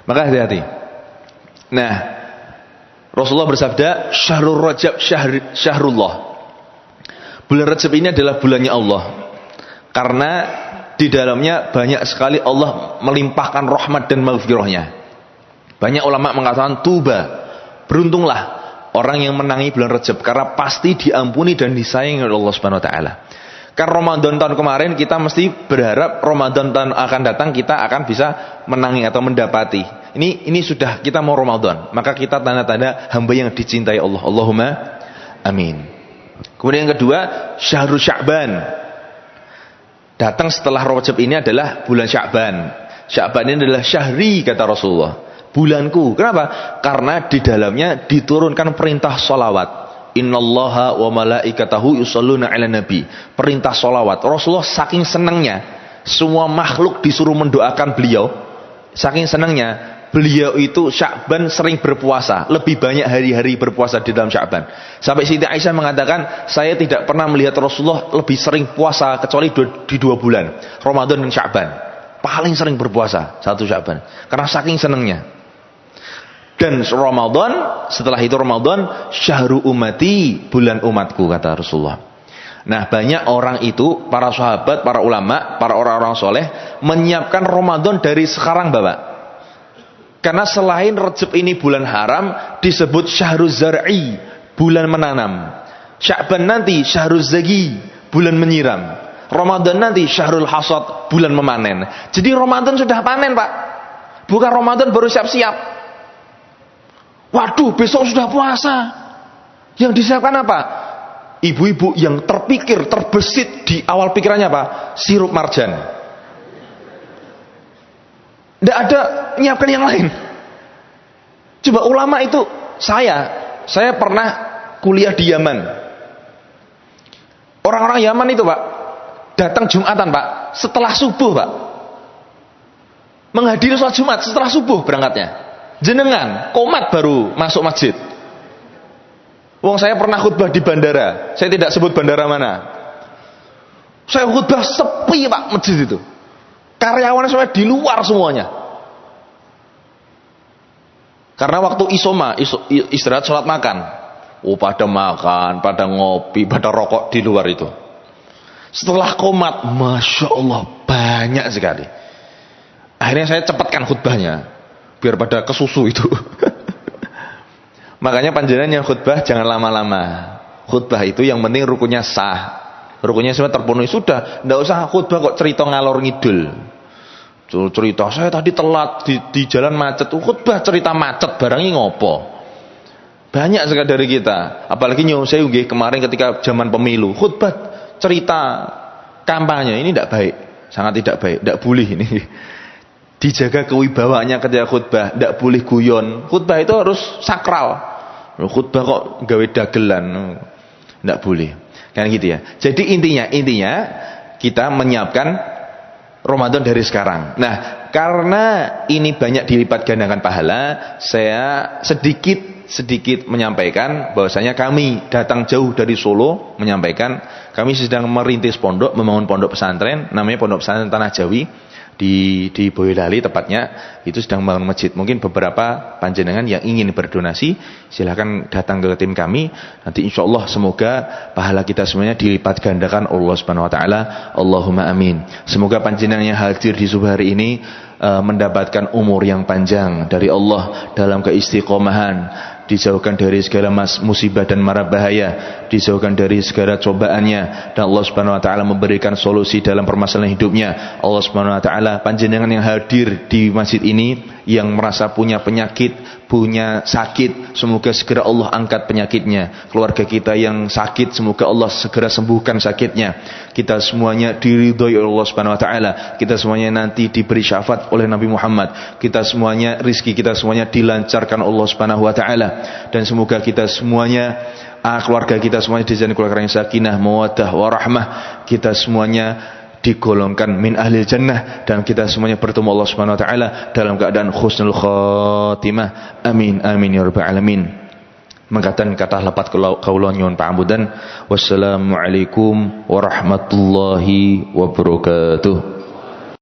Maka hati-hati. Nah, Rasulullah bersabda, Syahrul Rajab syahrullah. Bulan Rajab ini adalah bulannya Allah. Karena di dalamnya banyak sekali Allah melimpahkan rahmat dan maghfirahnya. Banyak ulama mengatakan tuba, beruntunglah orang yang menangi bulan Rajab karena pasti diampuni dan disayangi oleh Allah Subhanahu wa taala. Kan Ramadan tahun kemarin kita mesti berharap Ramadan tahun akan datang kita akan bisa menangi atau mendapati. Ini sudah kita mau Ramadan, maka kita tanda-tanda hamba yang dicintai Allah. Allahumma amin. Kemudian yang kedua, Syahrul Sya'ban. Datang setelah Rajab ini adalah bulan Sya'ban. Sya'ban ini adalah syahri kata Rasulullah. Bulanku. Kenapa? Karena di dalamnya diturunkan perintah sholawat. Innallaha wa malaikatahu yusholluna ala nabi. Perintah sholawat. Rasulullah saking senangnya semua makhluk disuruh mendoakan beliau. Saking senangnya beliau itu Sya'ban sering berpuasa, lebih banyak hari-hari berpuasa di dalam Sya'ban. Sampai Siti Aisyah mengatakan, saya tidak pernah melihat Rasulullah lebih sering puasa kecuali di 2 bulan, Ramadan dan Sya'ban. Paling sering berpuasa satu Sya'ban, karena saking senangnya. Dan Ramadan, setelah itu Ramadan, syahru ummati, bulan umatku kata Rasulullah. Nah, banyak orang itu, para sahabat, para ulama, para orang-orang soleh menyiapkan Ramadan dari sekarang Bapak. Karena selain Rajab ini bulan haram, disebut Syahrul Zar'i, bulan menanam. Sya'ban nanti Syahrul Zagi, bulan menyiram. Ramadan nanti Syahrul Hasad, bulan memanen. Jadi Ramadan sudah panen Pak. Bukan Ramadan baru siap-siap. Waduh, besok sudah puasa. Yang disiapkan apa? Ibu-ibu yang terpikir, terbesit di awal pikirannya apa? Sirup marjan. Tidak ada nyiapkan yang lain. Coba ulama itu, saya pernah kuliah di Yaman. Orang-orang Yaman itu Pak, datang Jumatan Pak, setelah subuh Pak. Menghadiri sholat Jumat setelah subuh berangkatnya. Jenengan, komat baru masuk masjid. Wong saya pernah khutbah di bandara, saya tidak sebut bandara mana. Saya khutbah sepi Pak masjid itu. Karyawannya semua di luar semuanya. Karena waktu istirahat sholat makan. Pada makan, pada ngopi, pada rokok di luar itu. Setelah qomat, Masya Allah banyak sekali. Akhirnya saya cepatkan khutbahnya. Biar pada kesusu itu. Makanya panjenengan yang khutbah jangan lama-lama. Khutbah itu yang penting rukunnya sah. Rukunnya semua terpenuhi sudah, tidak usah khutbah kok cerita ngalor ngidul. Cerita saya tadi telat di jalan macet, khutbah cerita macet barangnya ngopo. Banyak sekali dari kita, apalagi saya kemarin ketika zaman pemilu, khutbah cerita kampanye ini tidak baik, sangat tidak baik, tidak boleh ini. Dijaga kewibawaannya ketika khutbah, tidak boleh guyon. Khutbah itu harus sakral. Khutbah kok gawe dagelan, tidak boleh. Kan gitu ya. Jadi intinya kita menyiapkan Ramadan dari sekarang. Nah, karena ini banyak dilipat gandakan pahala, saya sedikit menyampaikan bahwasanya kami datang jauh dari Solo menyampaikan kami sedang merintis pondok, membangun pondok pesantren namanya Pondok Pesantren Tanah Jawi di Boyolali tepatnya, itu sedang membangun masjid. Mungkin beberapa panjenengan yang ingin berdonasi, silahkan datang ke tim kami. Nanti insya Allah semoga pahala kita semuanya dilipat gandakan Allah Subhanahu Wa Taala. Allahumma amin. Semoga panjenengan yang hadir di subuh hari ini mendapatkan umur yang panjang dari Allah dalam keistiqomahan, dijauhkan dari segala musibah dan mara bahaya, dijauhkan dari segala cobaannya, dan Allah Subhanahu Wa Taala memberikan solusi dalam permasalahan hidupnya. Allah Subhanahu Wa Taala, panjenengan yang hadir di masjid ini yang merasa punya penyakit, punya sakit, semoga segera Allah angkat penyakitnya. Keluarga kita yang sakit, semoga Allah segera sembuhkan sakitnya. Kita semuanya diridhoi oleh Allah Subhanahu Wa Taala. Kita semuanya nanti diberi syafaat oleh Nabi Muhammad. Kita semuanya, rizki kita semuanya dilancarkan Allah Subhanahu Wa Taala. Dan semoga kita semuanya, keluarga kita semuanya dijadikan keluarga yang sakinah, mawaddah, warahmah. Kita semuanya digolongkan min ahlil jannah, dan kita semuanya bertemu Allah Subhanahu Wa Taala dalam keadaan husnul khatimah. Amin amin ya rabbal alamin. Mengatakan kata lepat kaula nyuwun pangapunten. Wassalamualaikum warahmatullahi wabarakatuh.